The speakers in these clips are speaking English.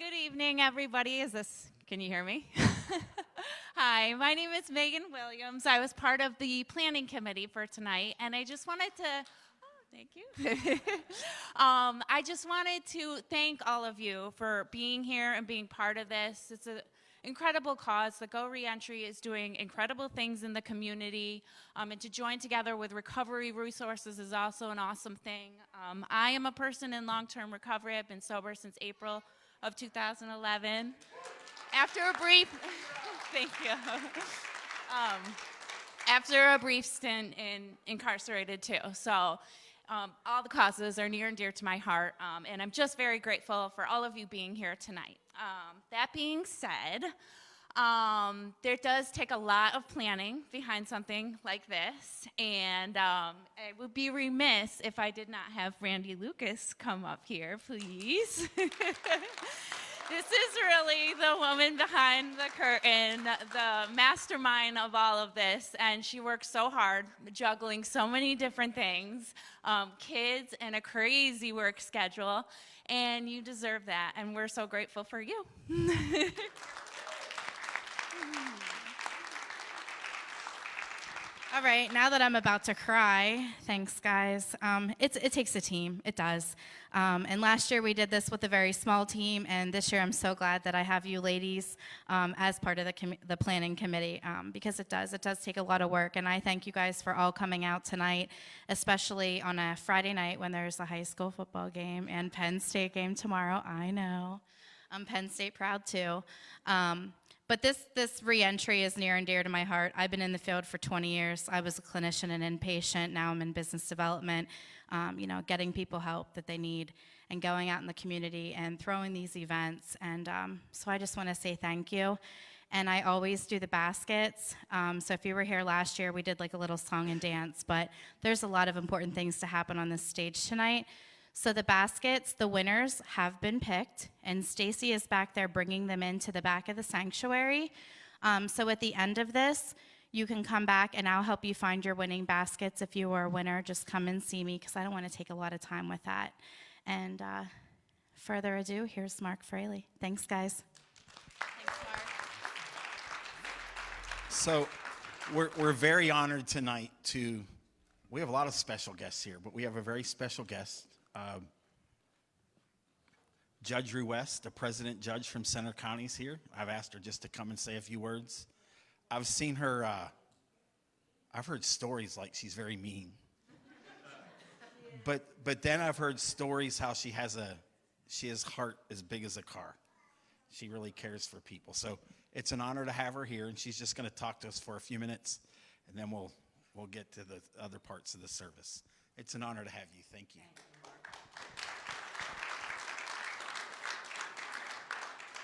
Good evening, everybody. Can you hear me? Hi, my name is Megan Williams. I was part of the planning committee for tonight, and I just wanted to, thank you. I just wanted to thank all of you for being here and being part of this. It's an incredible cause. The Go Reentry is doing incredible things in the community, and to join together with recovery resources is also an awesome thing. I am a person in long-term recovery. I've been sober since April of 2011. After a brief, thank you. After a brief stint incarcerated too. So all the causes are near and dear to my heart, and I'm just very grateful for all of you being here tonight. That being said, there does take a lot of planning behind something like this, and I would be remiss if I did not have Randy Lucas come up here, please. This is really the woman behind the curtain, the mastermind of all of this, and she works so hard, juggling so many different things, kids and a crazy work schedule, and you deserve that, and we're so grateful for you. All right, now that I'm about to cry, thanks guys. It takes a team, it does. And last year we did this with a very small team, and this year I'm so glad that I have you ladies as part of the planning committee, because it does take a lot of work, and I thank you guys for all coming out tonight, especially on a Friday night when there's a high school football game and Penn State game tomorrow. I know, I'm Penn State proud too. But this reentry is near and dear to my heart. I've been in the field for 20 years. I was a clinician and inpatient. Now I'm in business development, getting people help that they need and going out in the community and throwing these events. And so I just want to say thank you. And I always do the baskets. So if you were here last year, we did like a little song and dance. But there's a lot of important things to happen on this stage tonight. So the baskets, the winners have been picked, and Stacy is back there bringing them into the back of the sanctuary. So at the end of this, you can come back and I'll help you find your winning baskets. If you are a winner, just come and see me because I don't want to take a lot of time with that. And further ado, here's Mark Fraley. Thanks, guys. Thanks, Mark. So we're very honored tonight we have a lot of special guests here, but we have a very special guest. Judge Rue West, the president judge from Center County, is here. I've asked her just to come and say a few words. I've seen her, I've heard stories like she's very mean. But then I've heard stories how she has heart as big as a car. She really cares for people. So it's an honor to have her here, and she's just going to talk to us for a few minutes, and then we'll get to the other parts of the service. It's an honor to have you. Thank you.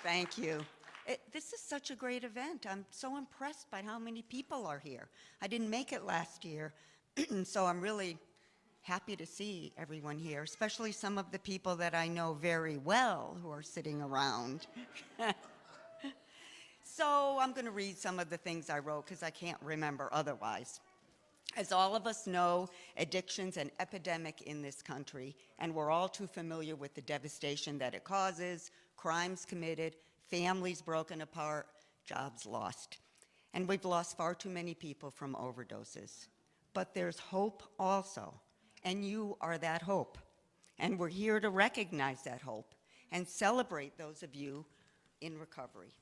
Thank you. This is such a great event. I'm so impressed by how many people are here. I didn't make it last year, so I'm really happy to see everyone here, especially some of the people that I know very well who are sitting around. So I'm going to read some of the things I wrote because I can't remember otherwise. As all of us know, addiction's an epidemic in this country, and we're all too familiar with the devastation that it causes, crimes committed, families broken apart, jobs lost. And we've lost far too many people from overdoses. But there's hope also, and you are that hope. And we're here to recognize that hope and celebrate those of you in recovery.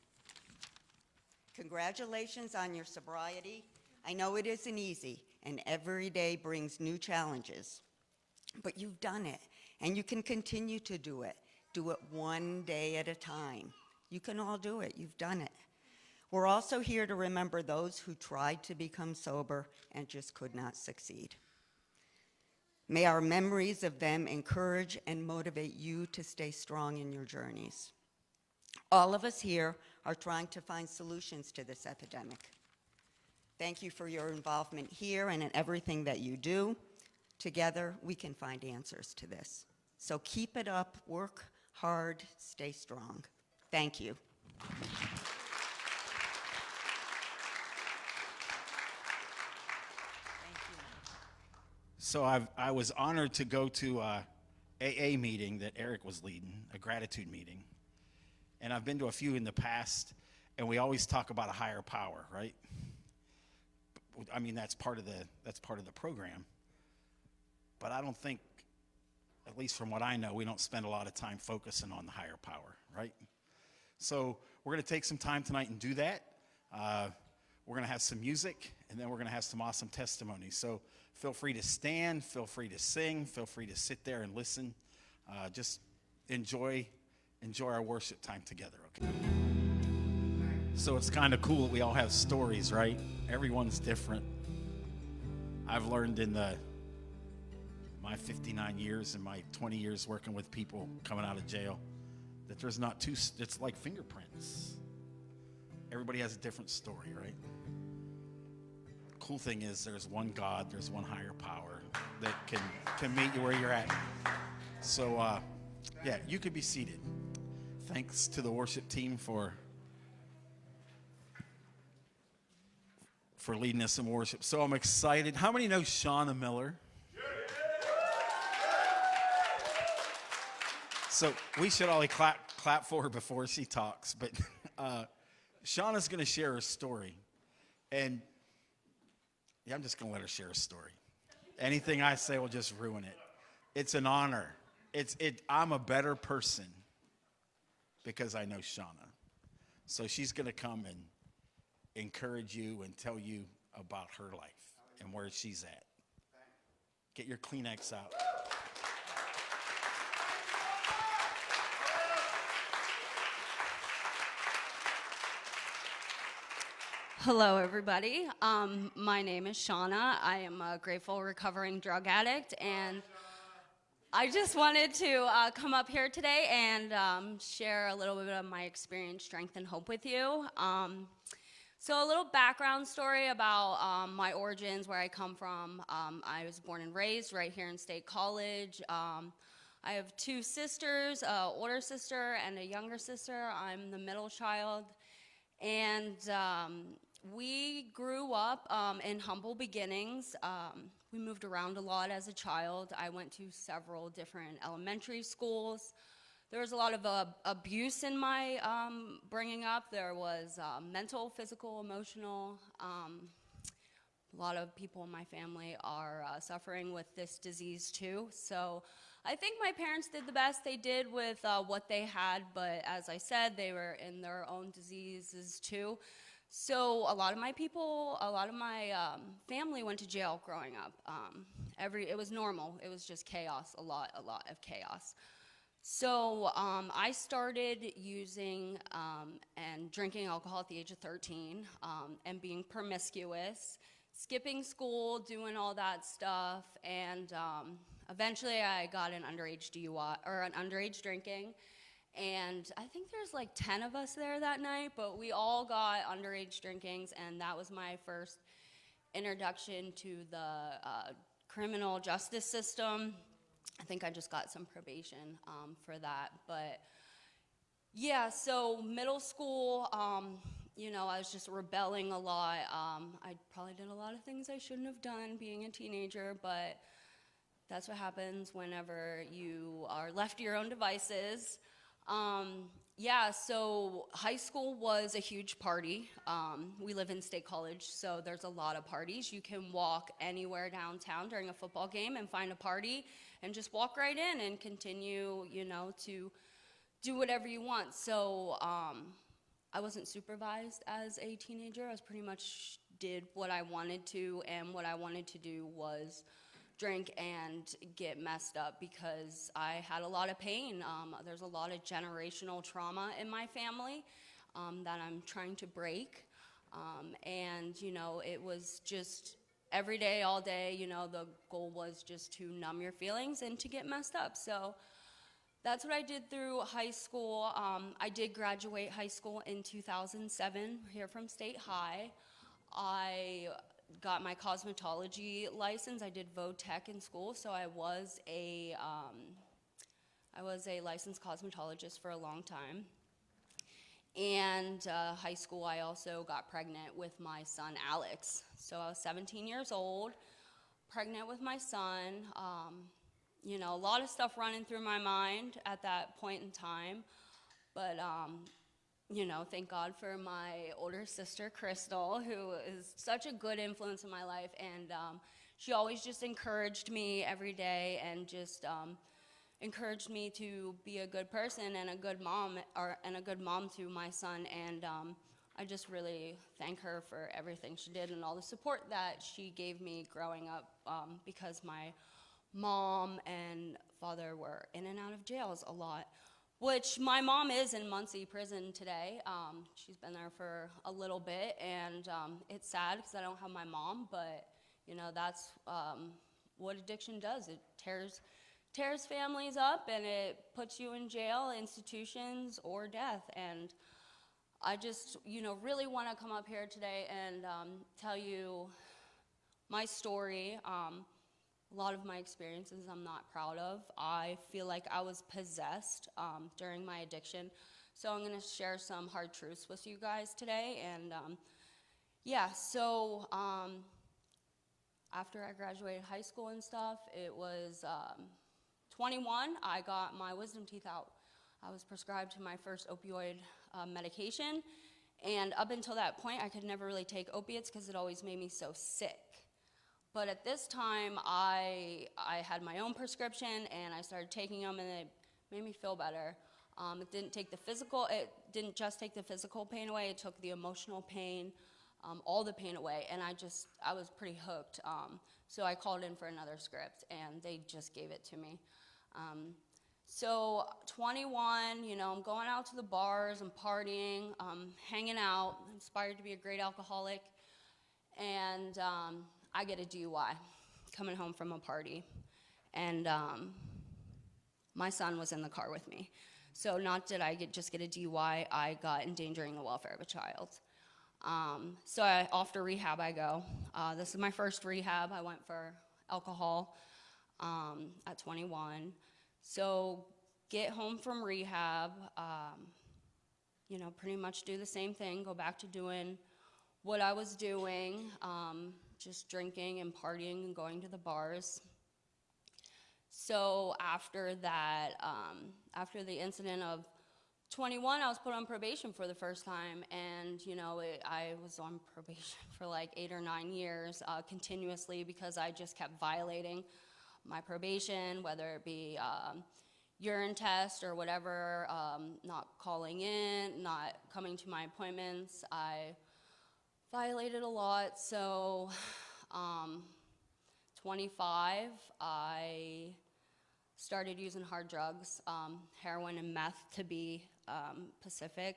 Congratulations on your sobriety. I know it isn't easy, and every day brings new challenges. But you've done it, and you can continue to do it. Do it one day at a time. You can all do it. You've done it. We're also here to remember those who tried to become sober and just could not succeed. May our memories of them encourage and motivate you to stay strong in your journeys. All of us here are trying to find solutions to this epidemic. Thank you for your involvement here and in everything that you do. Together, we can find answers to this. So keep it up, work hard, stay strong. Thank you. So I was honored to go to a AA meeting that Eric was leading, a gratitude meeting. And I've been to a few in the past, and we always talk about a higher power, right? I mean, that's part of the program. But I don't think, at least from what I know, we don't spend a lot of time focusing on the higher power, right? So we're going to take some time tonight and do that. We're going to have some music, and then we're going to have some awesome testimonies. So feel free to stand, feel free to sing, feel free to sit there and listen. Just enjoy our worship time together, okay? So it's kind of cool that we all have stories, right? Everyone's different. I've learned in my 59 years and my 20 years working with people coming out of jail that there's not two, it's like fingerprints. Everybody has a different story, right? Cool thing is there's one God, there's one higher power that can meet you where you're at. So, yeah, you could be seated. Thanks to the worship team for leading us in worship. So I'm excited. How many know Shauna Miller? So we should all clap for her before she talks. But Shauna's going to share her story. And yeah, I'm just going to let her share her story. Anything I say will just ruin it. It's an honor. I'm a better person because I know Shauna. So she's going to come and encourage you and tell you about her life and where she's at. Get your Kleenex out. Hello, everybody. My name is Shauna. I am a grateful recovering drug addict, and I just wanted to come up here today and share a little bit of my experience, strength, and hope with you. So a little background story about my origins, where I come from. I was born and raised right here in State College. I have two sisters, an older sister and a younger sister. I'm the middle child. And we grew up in humble beginnings. We moved around a lot as a child. I went to several different elementary schools. There was a lot of abuse in my bringing up. There was mental, physical, emotional. A lot of people in my family are suffering with this disease too. So I think my parents did the best they did with what they had, but as I said, they were in their own diseases too. So a lot of my family went to jail growing up. It was normal. It was just chaos, a lot of chaos. So I started using and drinking alcohol at the age of 13 and being promiscuous, skipping school, doing all that stuff, and eventually I got an underage DUI, or an underage drinking, and I think there's like 10 of us there that night, but we all got underage drinkings, and that was my first introduction to the criminal justice system. I think I just got some probation for that, but yeah, so middle school, I was just rebelling a lot. I probably did a lot of things I shouldn't have done being a teenager, but that's what happens whenever you are left to your own devices. So high school was a huge party. We live in State College, so there's a lot of parties. You can walk anywhere downtown during a football game and find a party and just walk right in and continue, to do whatever you want. So I wasn't supervised as a teenager. I pretty much did what I wanted to, and what I wanted to do was drink and get messed up because I had a lot of pain. There's a lot of generational trauma in my family that I'm trying to break. It was just every day, all day, the goal was just to numb your feelings and to get messed up. So that's what I did through high school. I did graduate high school in 2007 here from State High. I got my cosmetology license. I did Vodtech in school, so I was a licensed cosmetologist for a long time. And high school, I also got pregnant with my son, Alex. So I was 17 years old, pregnant with my son. A lot of stuff running through my mind at that point in time. But, thank God for my older sister, Crystal, who is such a good influence in my life. And she always just encouraged me every day and just encouraged me to be a good person and a good mom, and a good mom to my son. And I just really thank her for everything she did and all the support that she gave me growing up, because my mom and father were in and out of jails a lot, which my mom is in Muncie prison today. She's been there for a little bit, and it's sad because I don't have my mom, but that's what addiction does. It tears families up, and it puts you in jail, institutions, or death. And I just, really want to come up here today and tell you my story. A lot of my experiences I'm not proud of. I feel like I was possessed during my addiction. So I'm going to share some hard truths with you guys today. And so after I graduated high school and stuff, it was 21, I got my wisdom teeth out. I was prescribed to my first opioid medication, and up until that point, I could never really take opiates because it always made me so sick. But at this time, I had my own prescription, and I started taking them, and it made me feel better. It didn't just take the physical pain away, it took the emotional pain, all the pain away, and I was pretty hooked. So I called in for another script, and they just gave it to me. So 21, I'm going out to the bars, I'm partying, hanging out, inspired to be a great alcoholic, and I get a DUI coming home from a party, and my son was in the car with me. So not did I just get a DUI, I got endangering the welfare of a child. So off to rehab I go. This is my first rehab. I went for alcohol at 21. So get home from rehab, pretty much do the same thing, go back to doing what I was doing, just drinking and partying and going to the bars. So after that, after the incident of 21, I was put on probation for the first time, and I was on probation for like 8 or 9 years continuously because I just kept violating my probation, whether it be urine test or whatever, not calling in, not coming to my appointments. I violated a lot. So 25, I started using hard drugs, heroin and meth to be Pacific.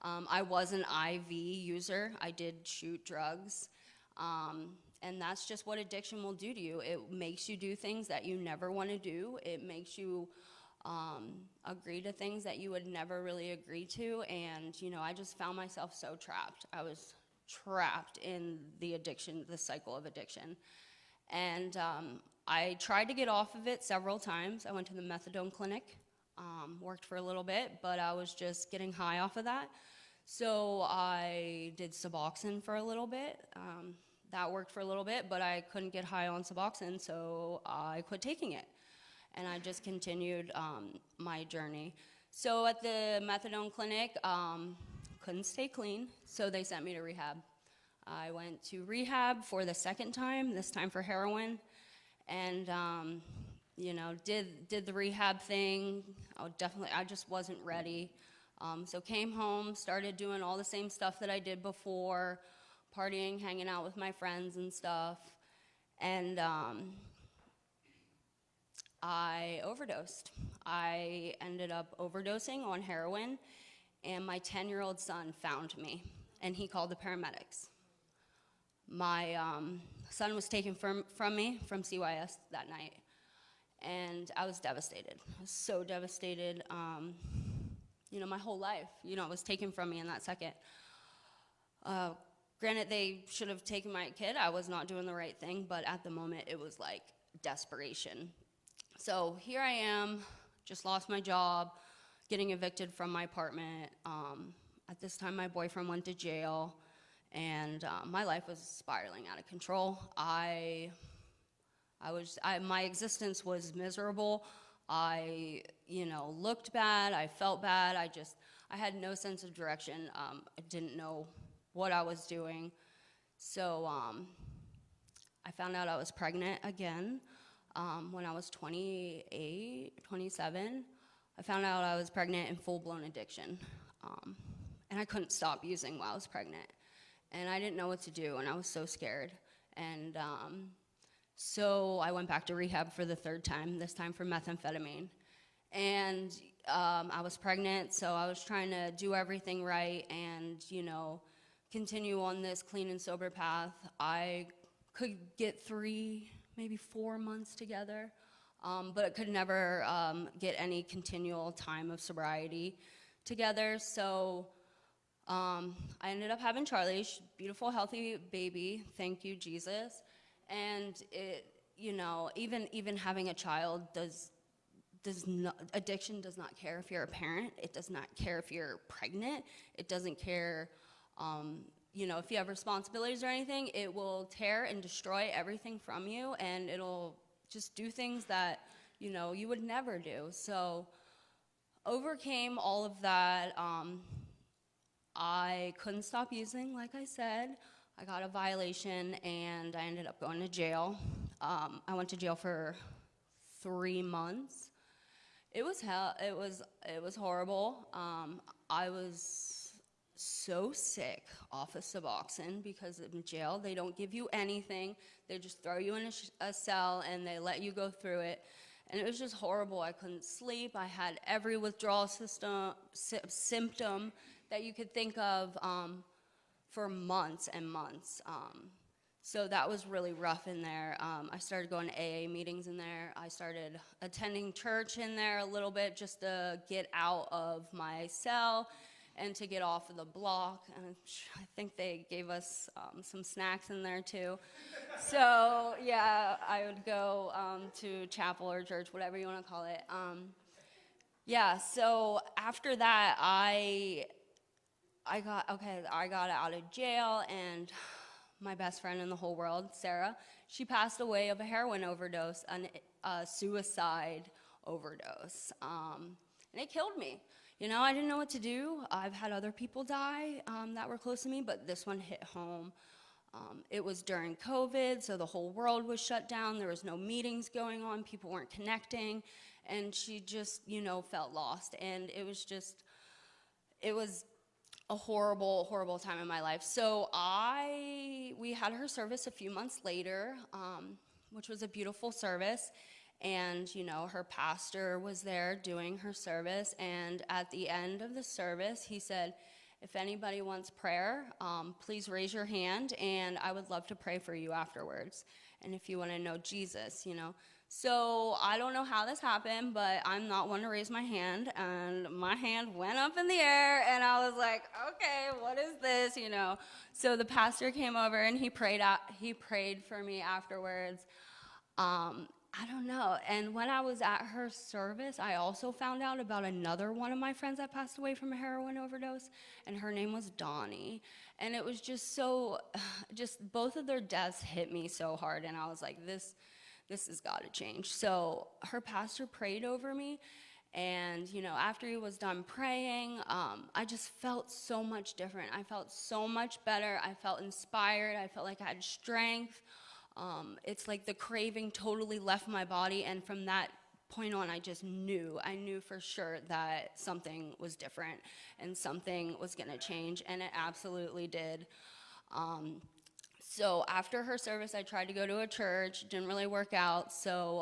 I was an IV user. I did shoot drugs. And that's just what addiction will do to you. It makes you do things that you never want to do. It makes you agree to things that you would never really agree to. And, I just found myself so trapped. I was trapped in the addiction, the cycle of addiction. And I tried to get off of it several times. I went to the methadone clinic, worked for a little bit, but I was just getting high off of that. So I did Suboxone for a little bit. That worked for a little bit, but I couldn't get high on Suboxone, so I quit taking it. And I just continued my journey. So at the methadone clinic, couldn't stay clean, so they sent me to rehab. I went to rehab for the second time, this time for heroin, and did the rehab thing. I just wasn't ready. So came home, started doing all the same stuff that I did before, partying, hanging out with my friends and stuff, and I overdosed. I ended up overdosing on heroin, and my 10-year-old son found me, and he called the paramedics. My son was taken from me from CYS that night, and I was devastated. I was so devastated. My whole life, was taken from me in that second. Granted, they should have taken my kid. I was not doing the right thing, but at the moment, it was like desperation. So here I am, just lost my job, getting evicted from my apartment. At this time, my boyfriend went to jail, and my life was spiraling out of control. My existence was miserable. I, looked bad. I felt bad. I had no sense of direction. I didn't know what I was doing. So I found out I was pregnant again when I was 28, 27. I found out I was pregnant in full-blown addiction. And I couldn't stop using while I was pregnant. And I didn't know what to do, and I was so scared. And so I went back to rehab for the third time, this time for methamphetamine. And I was pregnant, so I was trying to do everything right and, you know, continue on this clean and sober path. I could get 3, maybe 4 months together, but I could never get any continual time of sobriety together. So I ended up having Charlie, beautiful, healthy baby. Thank you, Jesus. And it, you know, even having a child addiction does not care if you're a parent. It does not care if you're pregnant. It doesn't care, you know, if you have responsibilities or anything. It will tear and destroy everything from you, and it'll just do things that, you know, you would never do. So overcame all of that. I couldn't stop using, like I said. I got a violation, and I ended up going to jail. I went to jail for 3 months. It was hell. It was horrible. I was so sick off of Suboxone because in jail they don't give you anything. They just throw you in a cell and they let you go through it. And it was just horrible. I couldn't sleep. I had every withdrawal symptom that you could think of for months and months. So that was really rough in there. I started going to AA meetings in there. I started attending church in there a little bit just to get out of my cell and to get off of the block. And I think they gave us some snacks in there too. So yeah, I would go to chapel or church, whatever you want to call it. Yeah, so after that, I got out of jail, and my best friend in the whole world, Sarah, she passed away of a heroin overdose, a suicide overdose, and it killed me. You know, I didn't know what to do. I've had other people die that were close to me, but this one hit home. It was during COVID, so the whole world was shut down. There was no meetings going on. People weren't connecting, and she just, you know, felt lost. And it was a horrible, horrible time in my life. So we had her service a few months later, which was a beautiful service. And, you know, her pastor was there doing her service. And at the end of the service, he said, if anybody wants prayer, please raise your hand, and I would love to pray for you afterwards. And if you want to know Jesus, you know. So I don't know how this happened, but I'm not one to raise my hand, and my hand went up in the air, and I was like, okay, what is this, you know? So the pastor came over, and he prayed for me afterwards. I don't know. And when I was at her service, I also found out about another one of my friends that passed away from a heroin overdose, and her name was Donnie. And it was just both of their deaths hit me so hard, and I was like, this has got to change. So her pastor prayed over me, and, you know, after he was done praying, I just felt so much different. I felt so much better. I felt inspired. I felt like I had strength. It's like the craving totally left my body, and from that point on, I knew for sure that something was different and something was going to change, and it absolutely did. So after her service, I tried to go to a church, didn't really work out, so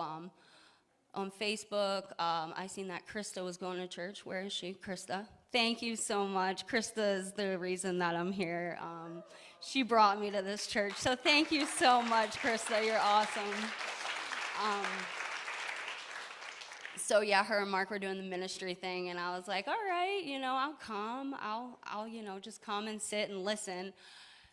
on Facebook, I seen that Krista was going to church. Where is she? Krista. Thank you so much. Krista is the reason that I'm here. She brought me to this church. So thank you so much, Krista. You're awesome. So yeah, her and Mark were doing the ministry thing, and I was like, all right, you know, I'll come. I'll you know, just come and sit and listen.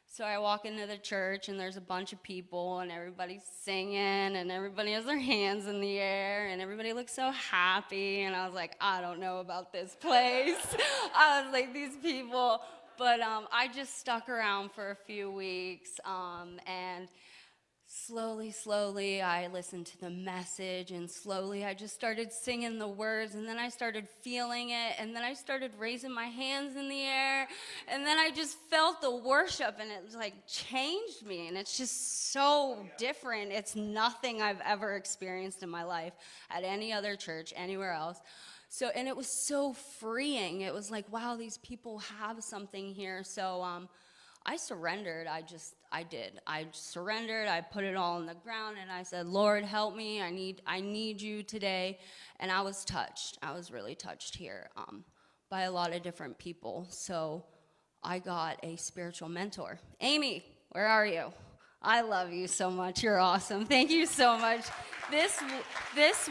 So I walk into the church, and there's a bunch of people, and everybody's singing, and everybody has their hands in the air, and everybody looks so happy, and I was like, I don't know about this place. I was like, these people. But I just stuck around for a few weeks, and slowly, I listened to the message, and slowly I just started singing the words, and then I started feeling it, and then I started raising my hands in the air, and then I just felt the worship, and it like changed me, and it's just so different. It's nothing I've ever experienced in my life at any other church, anywhere else. So, and it was so freeing. It was like, wow, these people have something here. So, I surrendered. I did. I surrendered. I put it all on the ground, and I said, Lord, help me. I need you today. And I was touched. I was really touched here by a lot of different people. So I got a spiritual mentor. Amy, where are you? I love you so much. You're awesome. Thank you so much. This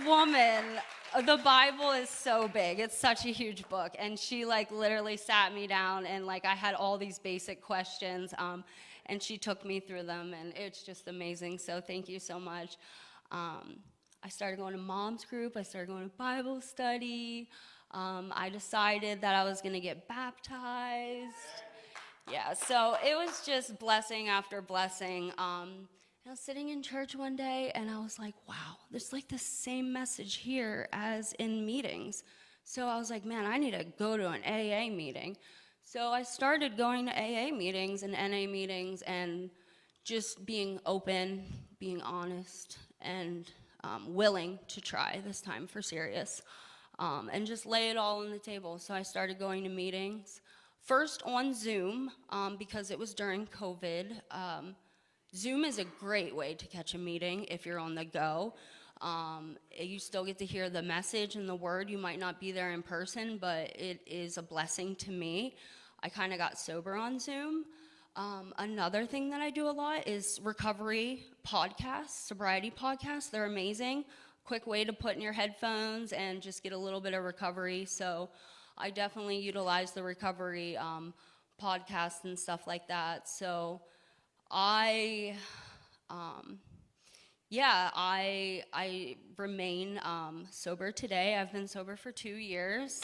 woman, the Bible is so big. It's such a huge book. And she like literally sat me down, and like I had all these basic questions, and she took me through them, and it's just amazing. So thank you so much. I started going to mom's group. I started going to Bible study. I decided that I was going to get baptized. Yeah, so it was just blessing after blessing. I was sitting in church one day, and I was like, wow, there's like the same message here as in meetings. So I was like, man, I need to go to an AA meeting. So I started going to AA meetings and NA meetings, and just being open, being honest, and willing to try this time for serious, and just lay it all on the table. So I started going to meetings, first on Zoom, because it was during COVID. Zoom is a great way to catch a meeting if you're on the go. You still get to hear the message and the word. You might not be there in person, but it is a blessing to me. I kind of got sober on Zoom. Another thing that I do a lot is recovery podcasts, sobriety podcasts. They're amazing. Quick way to put in your headphones and just get a little bit of recovery. So I definitely utilize the recovery podcasts and stuff like that. So I remain sober today. I've been sober for 2 years.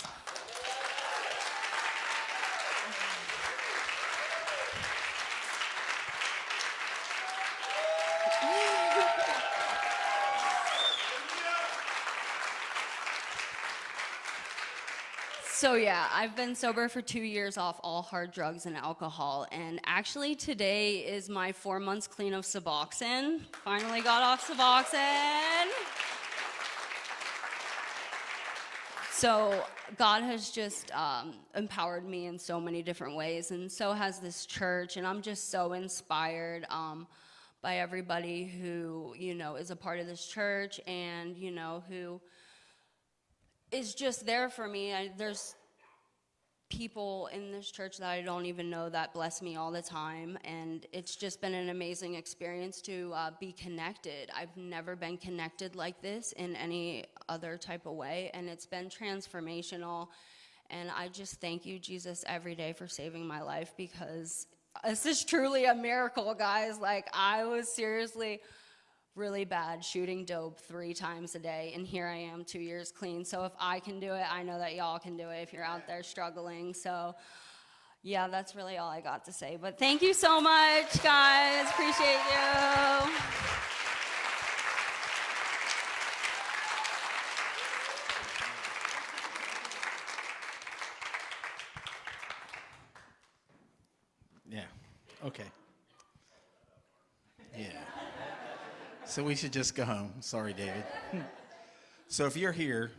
So yeah, I've been sober for 2 years off all hard drugs and alcohol, and actually today is my 4 months clean of Suboxone. Finally got off Suboxone. So God has just empowered me in so many different ways, and so has this church, and I'm just so inspired by everybody who, is a part of this church, and, who is just there for me. There's people in this church that I don't even know that bless me all the time, and it's just been an amazing experience to be connected. I've never been connected like this in any other type of way, and it's been transformational, and I just thank you, Jesus, every day for saving my life, because this is truly a miracle, guys. Like, I was seriously really bad, shooting dope 3 times a day, and here I am 2 years clean. So if I can do it, I know that y'all can do it if you're out there struggling. So yeah, that's really all I got to say. But thank you so much, guys. Appreciate you. Yeah. Okay. Yeah. So we should just go home. Sorry, David. So if you're here,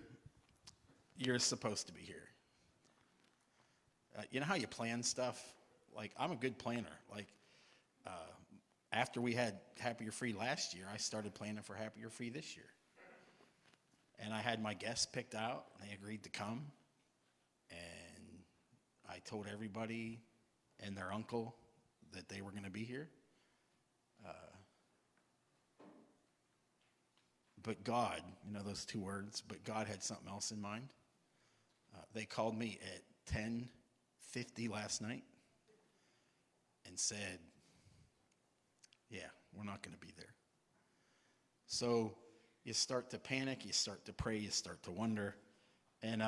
you're supposed to be here. You know how you plan stuff? Like, I'm a good planner. Like, after we had Happier Free last year, I started planning for Happier Free this year. And I had my guests picked out, and they agreed to come. And I told everybody and their uncle that they were going to be here. But God, those 2 words, but God had something else in mind. They called me at 10:50 last night and said, yeah, we're not going to be there. So you start to panic, you start to pray, you start to wonder. And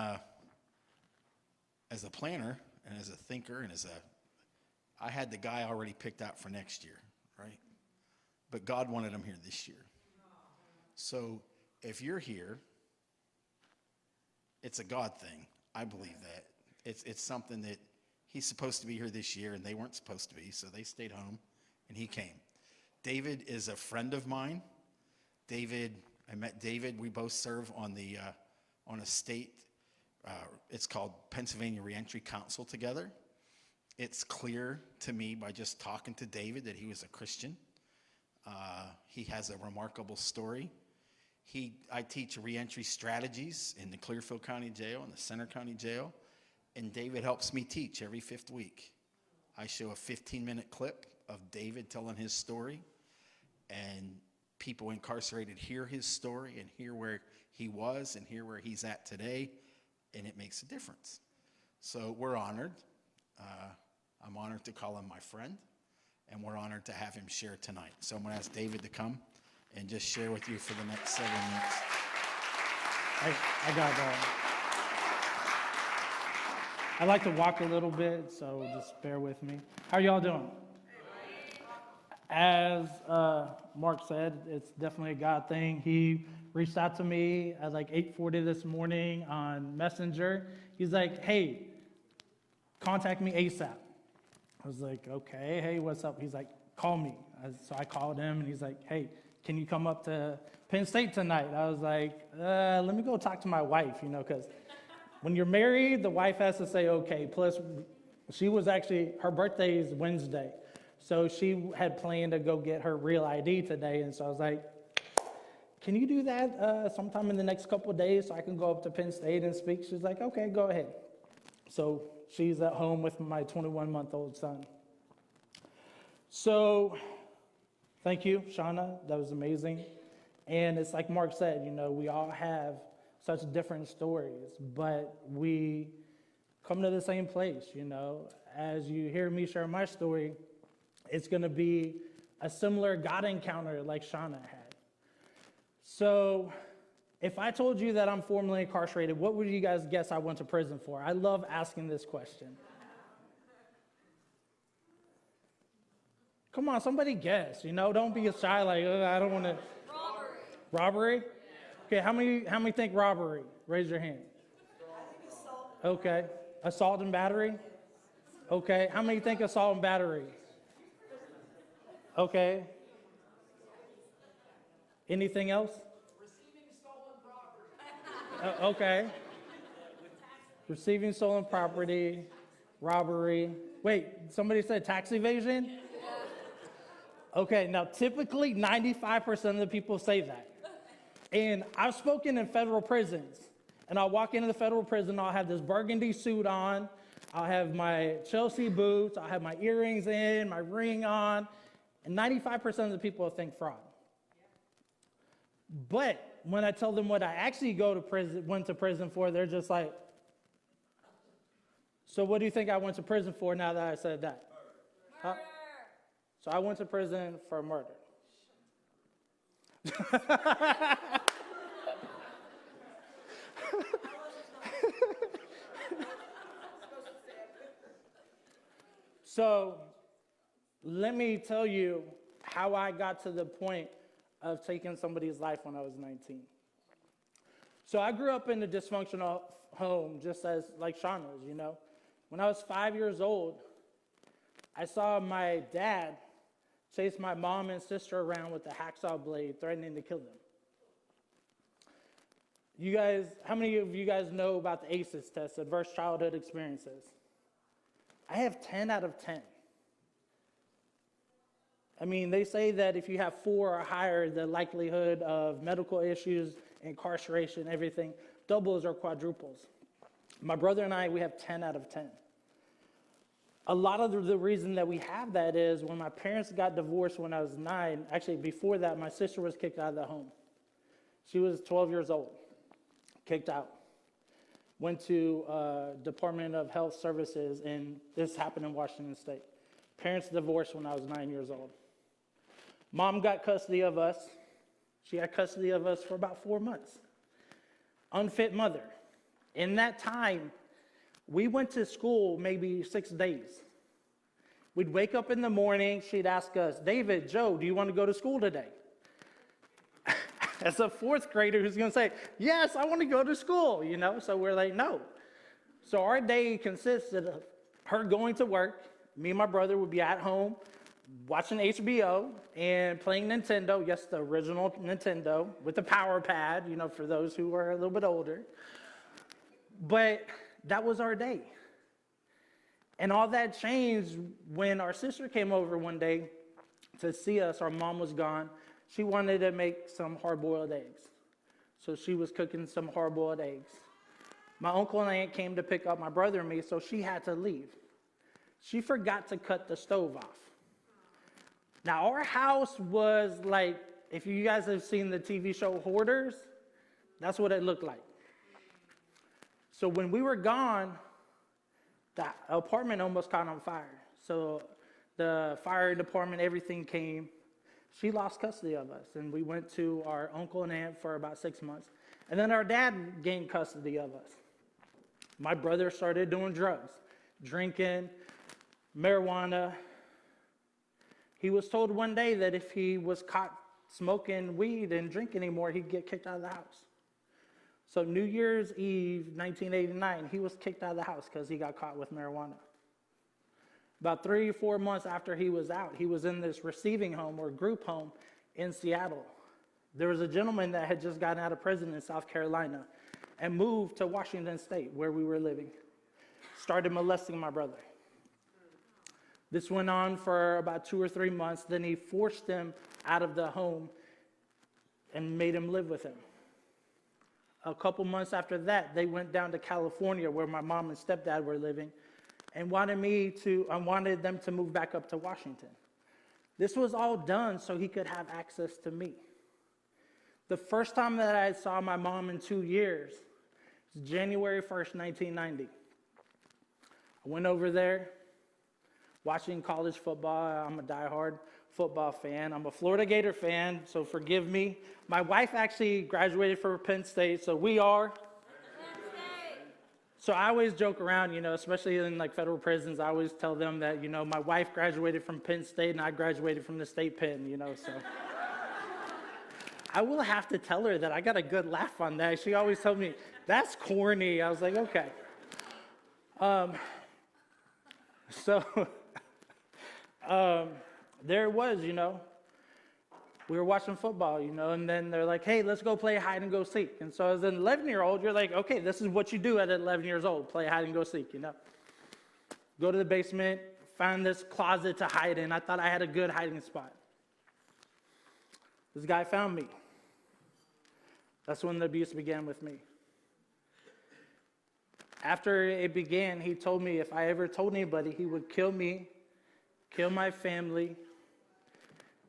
as a planner and as a thinker and I had the guy already picked out for next year, right? but God wanted him here this year. So if you're here, it's a God thing. I believe that. It's something that he's supposed to be here this year, and they weren't supposed to be, so they stayed home, and he came. David is a friend of mine. I met David. We both serve on a state, it's called Pennsylvania Reentry Council together. It's clear to me by just talking to David that he was a Christian. He has a remarkable story. I teach reentry strategies in the Clearfield County Jail and the Center County Jail, and David helps me teach every 5th week. I show a 15-minute clip of David telling his story, and people incarcerated hear his story and hear where he was and hear where he's at today, and it makes a difference. So we're honored. I'm honored to call him my friend, and we're honored to have him share tonight. So I'm going to ask David to come and just share with you for the next 7 minutes. I got I like to walk a little bit, so just bear with me. How are y'all doing? As Mark said, it's definitely a God thing. He reached out to me at like 8:40 this morning on Messenger. He's like, hey, contact me ASAP. I was like, okay, hey, what's up? He's like, call me. So I called him, and he's like, hey, can you come up to Penn State tonight? I was like, let me go talk to my wife, because when you're married, the wife has to say okay. Plus, her birthday is Wednesday. So she had planned to go get her real ID today. And so I was like, can you do that sometime in the next couple of days so I can go up to Penn State and speak? She's like, okay, go ahead. So she's at home with my 21-month-old son. So thank you, Shauna. That was amazing. And it's like Mark said, we all have such different stories, but we come to the same place, As you hear me share my story, it's going to be a similar God encounter like Shauna had. So if I told you that I'm formerly incarcerated, what would you guys guess I went to prison for? I love asking this question. Come on, somebody guess, don't be shy like, I don't want to. Robbery? Okay, how many think robbery? Raise your hand. Okay. Assault and battery? Okay. How many think assault and battery? Okay. Anything else? Receiving stolen property. Okay. Receiving stolen property, robbery. Wait, somebody said tax evasion? Okay, now typically 95% of the people say that. And I've spoken in federal prisons, and I'll walk into the federal prison, I'll have this burgundy suit on, I'll have my Chelsea boots, I'll have my earrings in, my ring on, and 95% of the people think fraud. But when I tell them what I actually went to prison for, they're just like, so what do you think I went to prison for now that I said that? Murder. Huh? So I went to prison for murder. So let me tell you how I got to the point of taking somebody's life when I was 19. So I grew up in a dysfunctional home, just as like Shauna's, When I was 5 years old, I saw my dad chase my mom and sister around with a hacksaw blade, threatening to kill them. You guys, how many of you guys know about the ACEs test, Adverse Childhood Experiences? I have 10 out of 10. I mean, they say that if you have 4 or higher, the likelihood of medical issues, incarceration, everything, doubles or quadruples. My brother and I, we have 10 out of 10. A lot of the reason that we have that is when my parents got divorced when I was 9, actually before that, my sister was kicked out of the home. She was 12 years old, kicked out. Went to Department of Health Services, and this happened in Washington State. Parents divorced when I was 9 years old. Mom got custody of us. She had custody of us for about 4 months. Unfit mother. In that time, we went to school maybe 6 days. We'd wake up in the morning, she'd ask us, David, Joe, do you want to go to school today? As a fourth grader who's going to say, yes, I want to go to school, So we're like, no. So our day consisted of her going to work. Me and my brother would be at home watching HBO and playing Nintendo. Yes, the original Nintendo with the power pad, for those who are a little bit older. But that was our day. And all that changed when our sister came over one day to see us. Our mom was gone. She wanted to make some hard-boiled eggs. So she was cooking some hard-boiled eggs. My uncle and aunt came to pick up my brother and me, so she had to leave. She forgot to cut the stove off. Now, our house was like, if you guys have seen the TV show Hoarders, that's what it looked like. So when we were gone, the apartment almost caught on fire. So the fire department, everything came. She lost custody of us, and we went to our uncle and aunt for about 6 months. And then our dad gained custody of us. My brother started doing drugs, drinking, marijuana. He was told one day that if he was caught smoking weed and drinking anymore, he'd get kicked out of the house. So New Year's Eve, 1989, he was kicked out of the house because he got caught with marijuana. About 3 or 4 months after he was out, he was in this receiving home or group home in Seattle. There was a gentleman that had just gotten out of prison in South Carolina and moved to Washington State, where we were living. Started molesting my brother. This went on for about 2 or 3 months. Then he forced him out of the home and made him live with him. A couple months after that, they went down to California, where my mom and stepdad were living, and wanted them to move back up to Washington. This was all done so he could have access to me. The first time that I saw my mom in 2 years was January 1st, 1990. I went over there watching college football. I'm a diehard football fan. I'm a Florida Gator fan, so forgive me. My wife actually graduated from Penn State, so we are. So I always joke around, especially in like federal prisons, I always tell them that, my wife graduated from Penn State and I graduated from the state pen, so. I will have to tell her that I got a good laugh on that. She always told me, that's corny. I was like, okay. There it was, we were watching football, and then they're like, hey, let's go play hide and go seek. And so as an 11-year-old, you're like, okay, this is what you do at 11 years old, play hide and go seek, Go to the basement, find this closet to hide in. I thought I had a good hiding spot. This guy found me. That's when the abuse began with me. After it began, he told me if I ever told anybody, he would kill me, kill my family.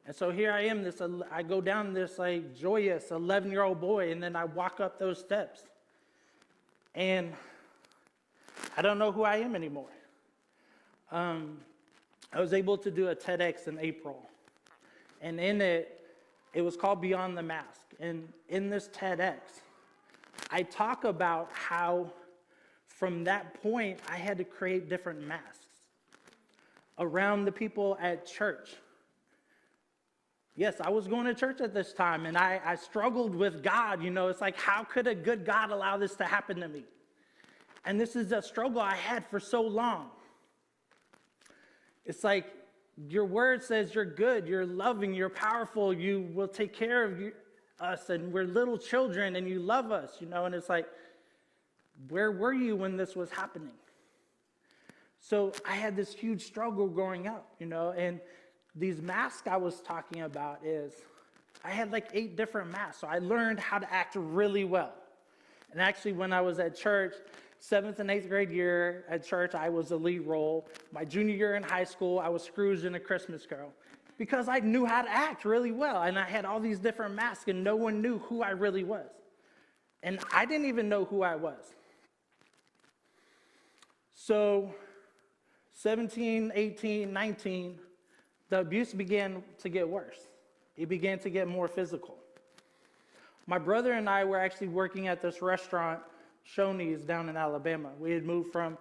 And so here I am, I go down this like joyous 11-year-old boy, and then I walk up those steps. And I don't know who I am anymore. I was able to do a TEDx in April. And in it was called Beyond the Mask. And in this TEDx, I talk about how from that point, I had to create different masks around the people at church. Yes, I was going to church at this time, and I struggled with God. It's like, how could a good God allow this to happen to me? And this is a struggle I had for so long. It's like, your word says you're good, you're loving, you're powerful, you will take care of us, and we're little children, and you love us, and it's like, where were you when this was happening? So I had this huge struggle growing up, and these masks I was talking about I had like 8 different masks. So I learned how to act really well. And actually, when I was at church, 7th and 8th grade year at church, I was the lead role. My junior year in high school, I was Scrooge in A Christmas Carol because I knew how to act really well. And I had all these different masks, and no one knew who I really was. And I didn't even know who I was. So 17, 18, 19, the abuse began to get worse. It began to get more physical. My brother and I were actually working at this restaurant, Shoney's, down in Alabama. We had moved from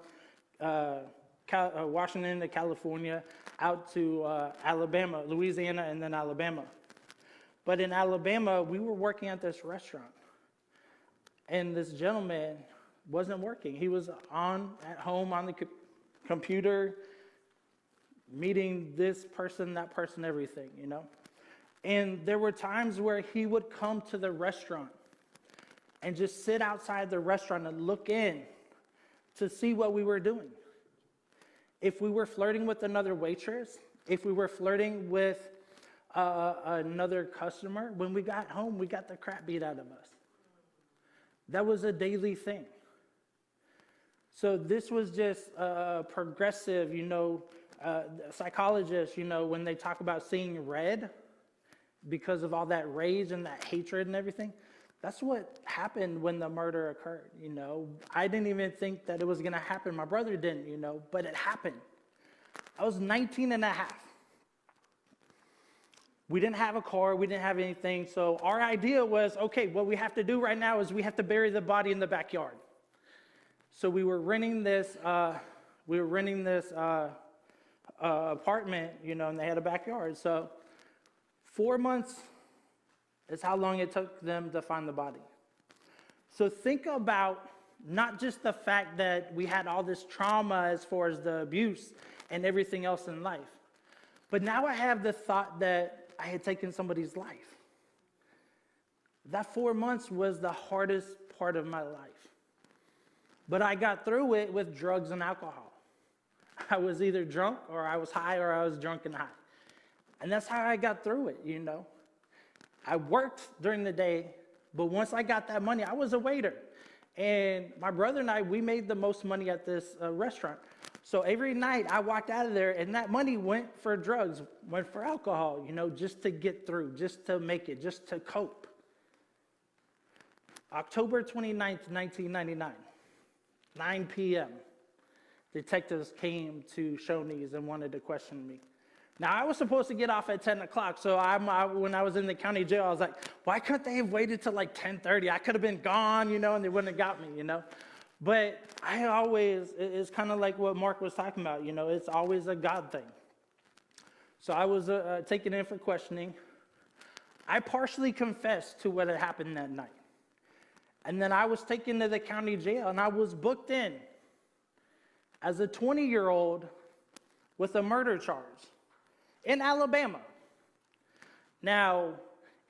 Washington to California, out to Alabama, Louisiana, and then Alabama. But in Alabama, we were working at this restaurant, and this gentleman wasn't working. He was at home on the computer, meeting this person, that person, everything, you know? And there were times where he would come to the restaurant and just sit outside the restaurant and look in to see what we were doing. If we were flirting with another waitress, if we were flirting with another customer, when we got home, we got the crap beat out of us. That was a daily thing. So this was just progressive, you know, psychologists, you know, when they talk about seeing red because of all that rage and that hatred and everything, that's what happened when the murder occurred, you know. I didn't even think that it was going to happen. My brother didn't, you know, but it happened. I was 19 and a half. We didn't have a car. We didn't have anything. So our idea was, okay, what we have to do right now is we have to bury the body in the backyard. So we were renting this apartment, you know, and they had a backyard. So 4 months is how long it took them to find the body. So think about not just the fact that we had all this trauma as far as the abuse and everything else in life, but now I have the thought that I had taken somebody's life. That 4 months was the hardest part of my life. But I got through it with drugs and alcohol. I was either drunk or I was high or I was drunk and high. And that's how I got through it, you know. I worked during the day, but once I got that money, I was a waiter. And my brother and I, we made the most money at this restaurant. So every night I walked out of there and that money went for drugs, went for alcohol, you know, just to get through, just to make it, just to cope. October 29th, 1999, 9 p.m., detectives came to Shoney's and wanted to question me. Now, I was supposed to get off at 10 o'clock, so when I was in the county jail, I was like, why couldn't they have waited till like 10:30? I could have been gone, you know, and they wouldn't have got me, you know. But it's kind of like what Mark was talking about, you know, it's always a God thing. So I was taken in for questioning. I partially confessed to what had happened that night. And then I was taken to the county jail, and I was booked in as a 20-year-old with a murder charge in Alabama. Now,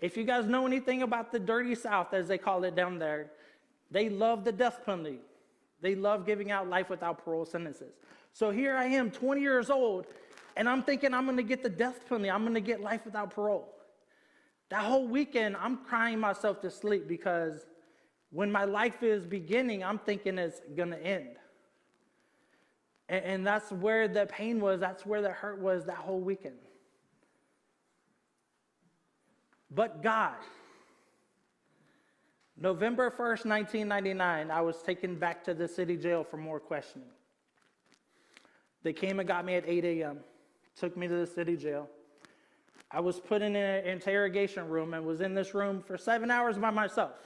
if you guys know anything about the dirty South, as they call it down there, they love the death penalty. They love giving out life without parole sentences. So here I am, 20 years old, and I'm thinking I'm going to get the death penalty. I'm going to get life without parole. That whole weekend, I'm crying myself to sleep because when my life is beginning, I'm thinking it's going to end. And that's where the pain was. That's where the hurt was that whole weekend. But God, November 1st, 1999, I was taken back to the city jail for more questioning. They came and got me at 8 a.m., took me to the city jail. I was put in an interrogation room and was in this room for 7 hours by myself.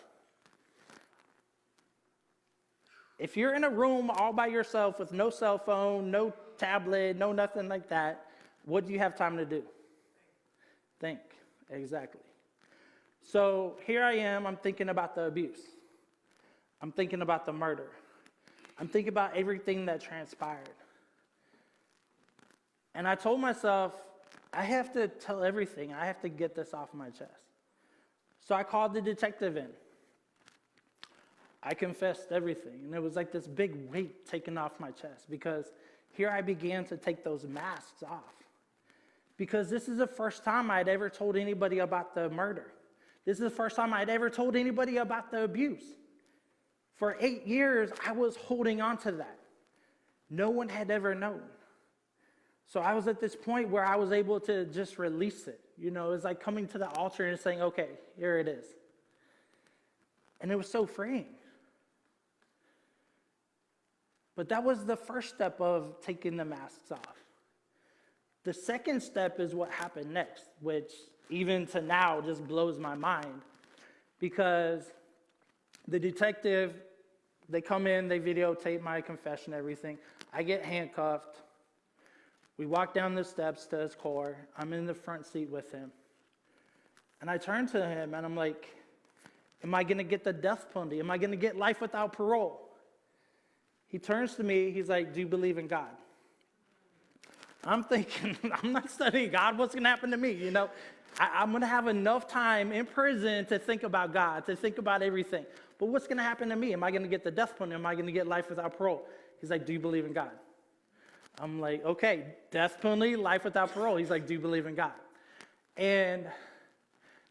If you're in a room all by yourself with no cell phone, no tablet, no nothing like that, what do you have time to do? Think. Exactly. So here I am, I'm thinking about the abuse. I'm thinking about the murder. I'm thinking about everything that transpired. And I told myself, I have to tell everything. I have to get this off my chest. So I called the detective in. I confessed everything, and it was like this big weight taken off my chest because here I began to take those masks off. Because this is the first time I'd ever told anybody about the murder. This is the first time I'd ever told anybody about the abuse. For 8 years, I was holding on to that. No one had ever known. So I was at this point where I was able to just release it. You know, it was like coming to the altar and saying, okay, here it is. And it was so freeing. But that was the first step of taking the masks off. The second step is what happened next, which even to now just blows my mind. Because the detective, they come in, they videotape my confession, everything. I get handcuffed. We walk down the steps to his car. I'm in the front seat with him. And I turn to him and I'm like, am I going to get the death penalty? Am I going to get life without parole? He turns to me. He's like, do you believe in God? I'm thinking, I'm not studying God. What's going to happen to me? You know, I'm going to have enough time in prison to think about God, to think about everything. But what's going to happen to me? Am I going to get the death penalty? Am I going to get life without parole? He's like, do you believe in God? I'm like, okay, death penalty, life without parole. He's like, do you believe in God? And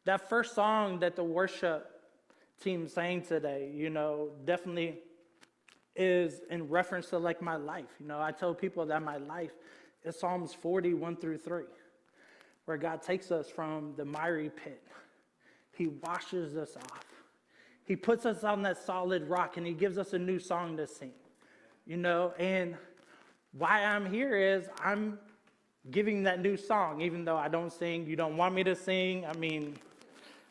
that first song that the worship team sang today, you know, definitely is in reference to like my life. You know, I tell people that my life is Psalms 40, 1-3, where God takes us from the miry pit. He washes us off. He puts us on that solid rock and he gives us a new song to sing, you know, and why I'm here is I'm giving that new song, even though I don't sing. You don't want me to sing. I mean,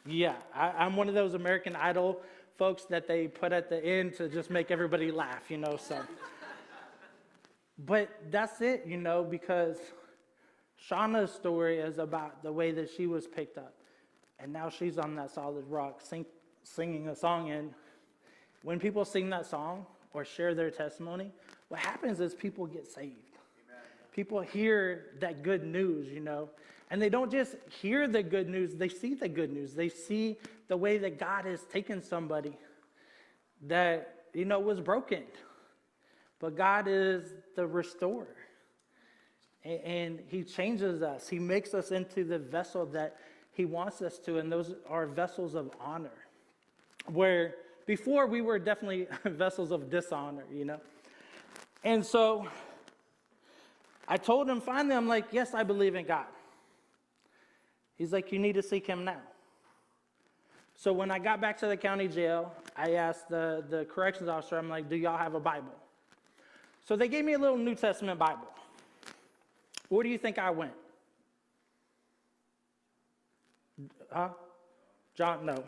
yeah, I'm one of those American Idol folks that they put at the end to just make everybody laugh, you know, so. But that's it, you know, because Shauna's story is about the way that she was picked up. And now she's on that solid rock singing a song. And when people sing that song or share their testimony, what happens is people get saved. Amen. People hear that good news, you know. And they don't just hear the good news, they see the good news. They see the way that God has taken somebody that, you know, was broken. But God is the restorer. And he changes us. He makes us into the vessel that he wants us to. And those are vessels of honor. Where before we were definitely vessels of dishonor, you know. And so I told him finally, I'm like, yes, I believe in God. He's like, you need to seek him now. So when I got back to the county jail, I asked the corrections officer, I'm like, do y'all have a Bible? So they gave me a little New Testament Bible. Where do you think I went? Huh? John, no.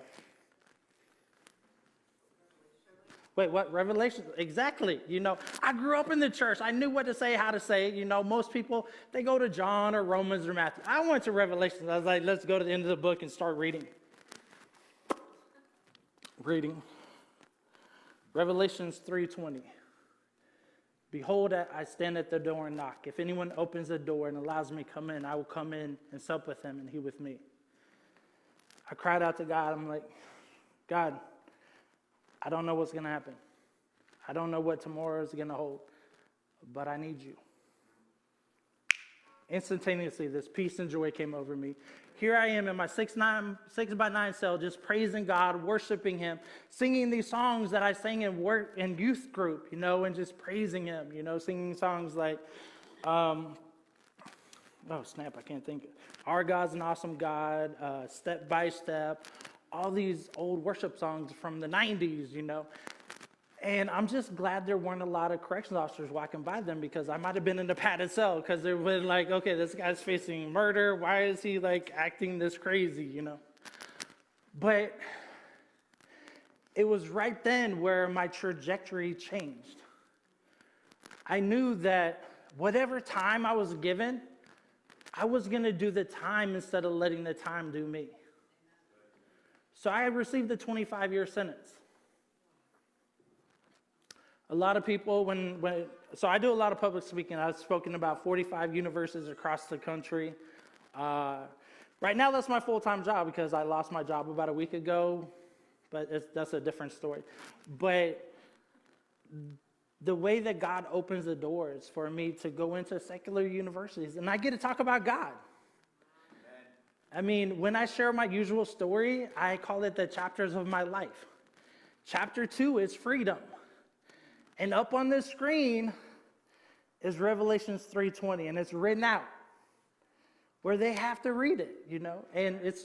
Wait, what? Revelation? Exactly. You know, I grew up in the church. I knew what to say, how to say it. You know, most people, they go to John or Romans or Matthew. I went to Revelation. I was like, let's go to the end of the book and start reading. Revelations 3:20. Behold, I stand at the door and knock. If anyone opens the door and allows me to come in, I will come in and sup with him and he with me. I cried out to God. I'm like, God, I don't know what's going to happen. I don't know what tomorrow is going to hold, but I need you. Instantaneously, this peace and joy came over me. Here I am in my 6x9 cell, just praising God, worshiping him, singing these songs that I sang in youth group, you know, and just praising him, you know, singing songs like, oh snap, I can't think. Our God's an Awesome God, Step by Step, all these old worship songs from the 90s, you know. And I'm just glad there weren't a lot of corrections officers walking by them, because I might have been in a padded cell, because they were like, okay, this guy's facing murder. Why is he like acting this crazy, you know? But it was right then where my trajectory changed. I knew that whatever time I was given, I was going to do the time instead of letting the time do me. So I received a 25-year sentence. A lot of people, so I do a lot of public speaking. I've spoken about 45 universities across the country. Right now, that's my full-time job because I lost my job about a week ago, but that's a different story. But the way that God opens the doors for me to go into secular universities, and I get to talk about God. I mean, when I share my usual story, I call it the chapters of my life. Chapter 2 is freedom. And up on the screen is Revelations 3:20, and it's written out where they have to read it, you know. And it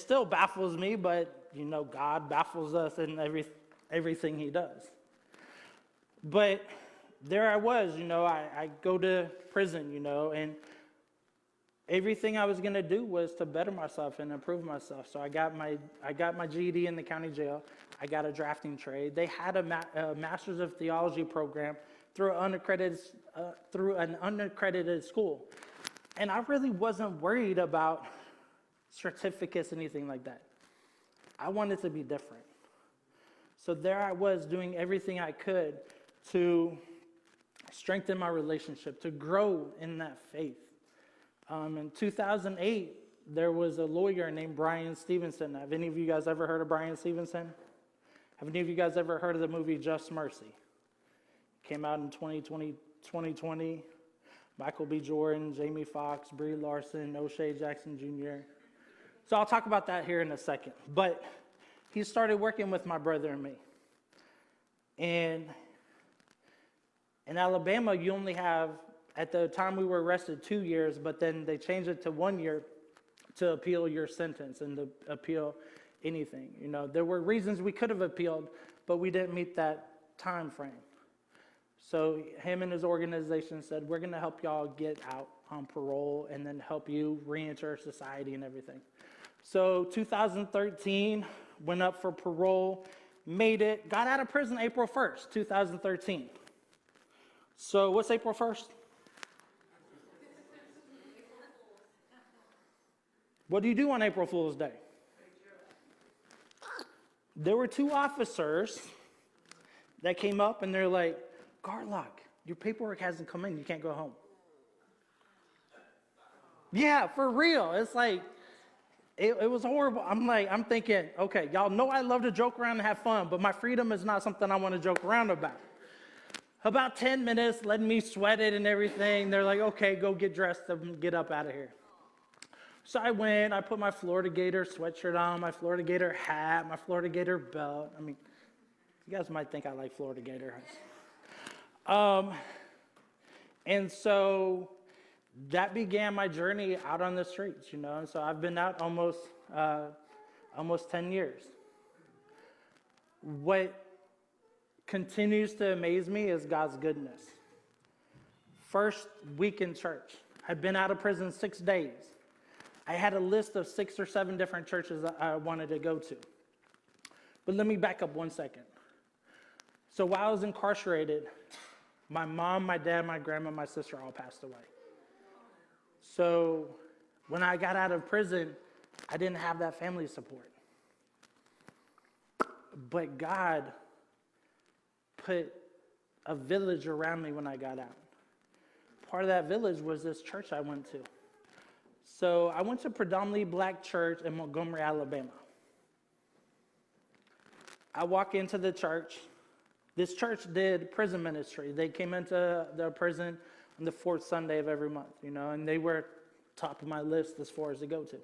still baffles me, but, you know, God baffles us in everything he does. But there I was, you know, I go to prison, you know, and everything I was going to do was to better myself and improve myself. So I got my GED in the county jail. I got a drafting trade. They had a Master's of Theology program through an unaccredited school. And I really wasn't worried about certificates, anything like that. I wanted to be different. So there I was doing everything I could to strengthen my relationship, to grow in that faith. In 2008, there was a lawyer named Brian Stevenson. Have any of you guys ever heard of Brian Stevenson? Have any of you guys ever heard of the movie Just Mercy? Came out in 2020. Michael B. Jordan, Jamie Foxx, Brie Larson, O'Shea Jackson Jr. So I'll talk about that here in a second. But he started working with my brother and me. And in Alabama, you only have, at the time we were arrested, 2 years, but then they changed it to 1 year to appeal your sentence and to appeal anything. You know, there were reasons we could have appealed, but we didn't meet that time frame. So him and his organization said, we're going to help y'all get out on parole and then help you reenter society and everything. So 2013, went up for parole, made it, got out of prison April 1st, 2013. So what's April 1st? What do you do on April Fool's Day? There were 2 officers that came up and they're like, Garlock, your paperwork hasn't come in. You can't go home. Yeah, for real. It's like, it was horrible. I'm thinking, okay, y'all know I love to joke around and have fun, but my freedom is not something I want to joke around about. About 10 minutes, letting me sweat it and everything. They're like, okay, go get dressed and get up out of here. So I went, I put my Florida Gator sweatshirt on, my Florida Gator hat, my Florida Gator belt. I mean, you guys might think I like Florida Gator. And so that began my journey out on the streets, you know. And so I've been out almost 10 years. What continues to amaze me is God's goodness. First week in church, I'd been out of prison 6 days. I had a list of 6 or 7 different churches that I wanted to go to. But let me back up 1 second. So while I was incarcerated, my mom, my dad, my grandma, my sister all passed away. So when I got out of prison, I didn't have that family support. But God put a village around me when I got out. Part of that village was this church I went to. So I went to a predominantly black church in Montgomery, Alabama. I walk into the church. This church did prison ministry. They came into the prison on the 4th Sunday of every month, you know, and they were top of my list as far as to go to.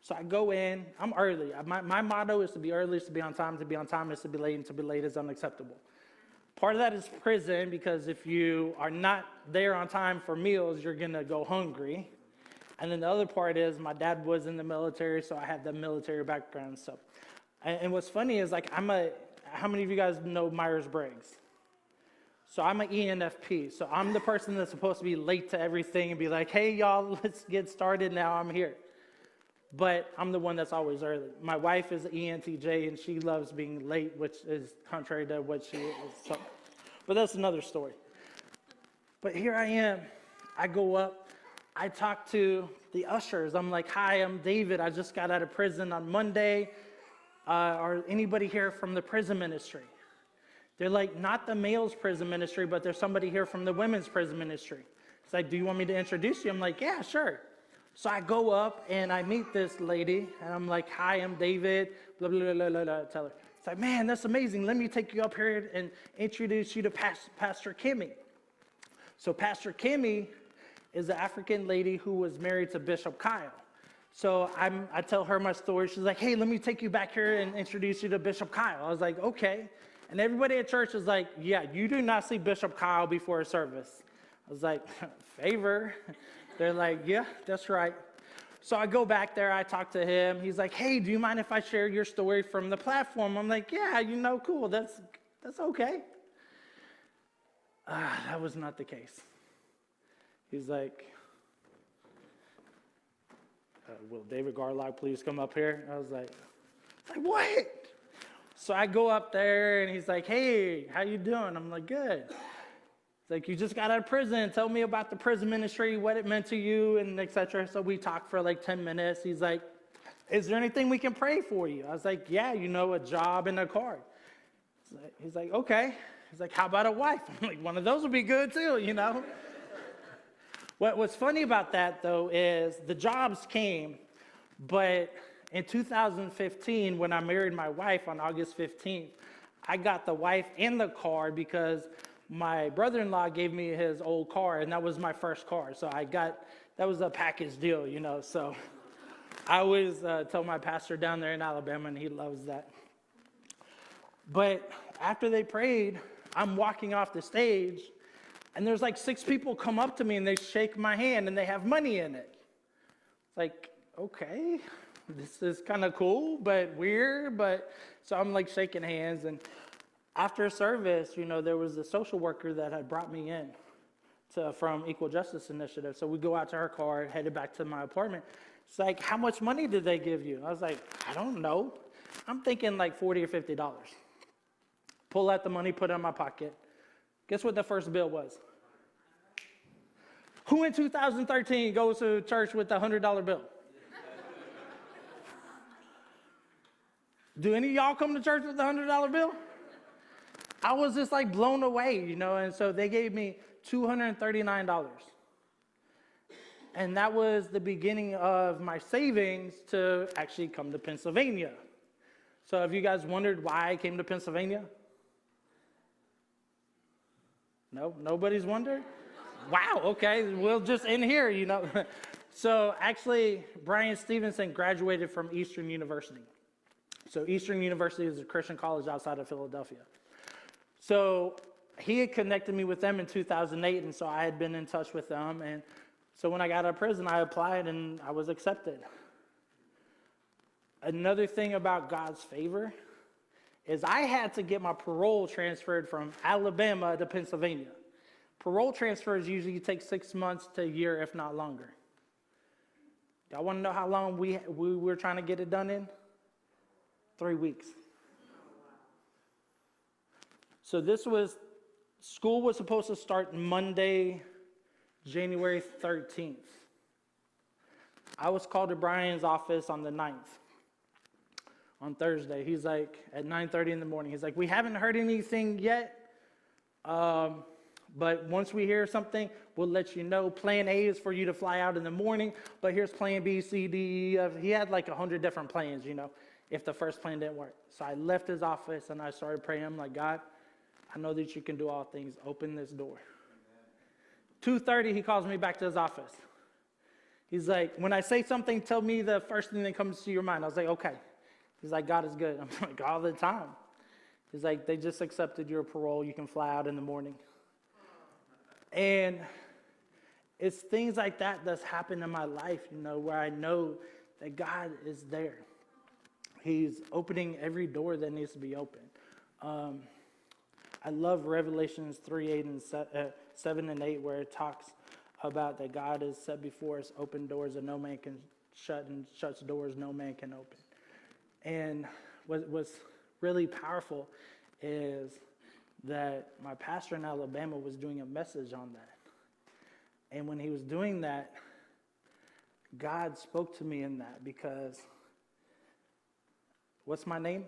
So I go in. I'm early. My motto is to be early, is to be on time. To be on time is to be late, and to be late is unacceptable. Part of that is prison, because if you are not there on time for meals, you're going to go hungry. And then the other part is my dad was in the military, so I had the military background. So, and what's funny is, like, how many of you guys know Myers-Briggs? So I'm an ENFP. So I'm the person that's supposed to be late to everything and be like, hey, y'all, let's get started now. I'm here. But I'm the one that's always early. My wife is an ENTJ, and she loves being late, which is contrary to what she is. So, but that's another story. But here I am. I go up. I talk to the ushers. I'm like, hi, I'm David. I just got out of prison on Monday. Are anybody here from the prison ministry? They're like, not the male's prison ministry, but there's somebody here from the women's prison ministry. It's like, do you want me to introduce you? I'm like, yeah, sure. So I go up and I meet this lady, and I'm like, hi, I'm David, blah, blah, blah, blah, blah. Tell her. It's like, man, that's amazing. Let me take you up here and introduce you to Pastor Kimmy. So Pastor Kimmy is an African lady who was married to Bishop Kyle. So I tell her my story. She's like, hey, let me take you back here and introduce you to Bishop Kyle. I was like, okay. And everybody at church is like, yeah, you do not see Bishop Kyle before a service. I was like, favor. They're like, yeah, that's right. So I go back there. I talk to him. He's like, hey, do you mind if I share your story from the platform? I'm like, yeah, you know, cool. That's okay. That was not the case. He's like, will David Garlock please come up here? I was like, what? So I go up there, and he's like, hey, how you doing? I'm like, good. It's like, you just got out of prison. Tell me about the prison ministry, what it meant to you, and et cetera. So we talked for like 10 minutes. He's like, is there anything we can pray for you? I was like, yeah, a job and a car. He's like, okay. He's like, how about a wife? I'm like, one of those would be good too. What's funny about that, though, is the jobs came, but in 2015, when I married my wife on August 15th, I got the wife and the car because my brother-in-law gave me his old car, and that was my first car. So that was a package deal, So I always tell my pastor down there in Alabama, and he loves that. But after they prayed, I'm walking off the stage, and there's like 6 people come up to me, and they shake my hand, and they have money in it. It's like, okay, this is kind of cool, but weird. So I'm like shaking hands, and after service, there was a social worker that had brought me in from Equal Justice Initiative. So we go out to her car, headed back to my apartment. It's like, how much money did they give you? I was like, I don't know. I'm thinking like $40 or $50. Pull out the money, put it in my pocket. Guess what the first bill was? Who in 2013 goes to church with a $100 bill? Do any of y'all come to church with a $100 bill? I was just like blown away, and so they gave me $239. And that was the beginning of my savings to actually come to Pennsylvania. So have you guys wondered why I came to Pennsylvania? No, nobody's wondered? Wow, okay, we'll just end here, So actually, Brian Stevenson graduated from Eastern University. So Eastern University is a Christian college outside of Philadelphia. So he had connected me with them in 2008, and so I had been in touch with them. And so when I got out of prison, I applied, and I was accepted. Another thing about God's favor is I had to get my parole transferred from Alabama to Pennsylvania. Parole transfers usually take 6 months to a year, if not longer. Y'all want to know how long we were trying to get it done in? 3 weeks. So school was supposed to start Monday, January 13th. I was called to Brian's office on the 9th, on Thursday. He's like, at 9:30 in the morning, he's like, we haven't heard anything yet, but once we hear something, we'll let you know. Plan A is for you to fly out in the morning, but here's plan B, C, D, E, F. He had like 100 different plans, if the first plan didn't work. So I left his office, and I started praying. I'm like, God, I know that you can do all things. Open this door. 2:30, he calls me back to his office. He's like, when I say something, tell me the first thing that comes to your mind. I was like, okay. He's like, God is good. I'm like, all the time. He's like, they just accepted your parole. You can fly out in the morning. And it's things like that that's happened in my life, where I know that God is there. He's opening every door that needs to be opened. I love Revelations 7 and 8, where it talks about that God has set before us open doors that no man can shut, and shuts doors no man can open. And what's really powerful is that my pastor in Alabama was doing a message on that. And when he was doing that, God spoke to me in that, because what's my name?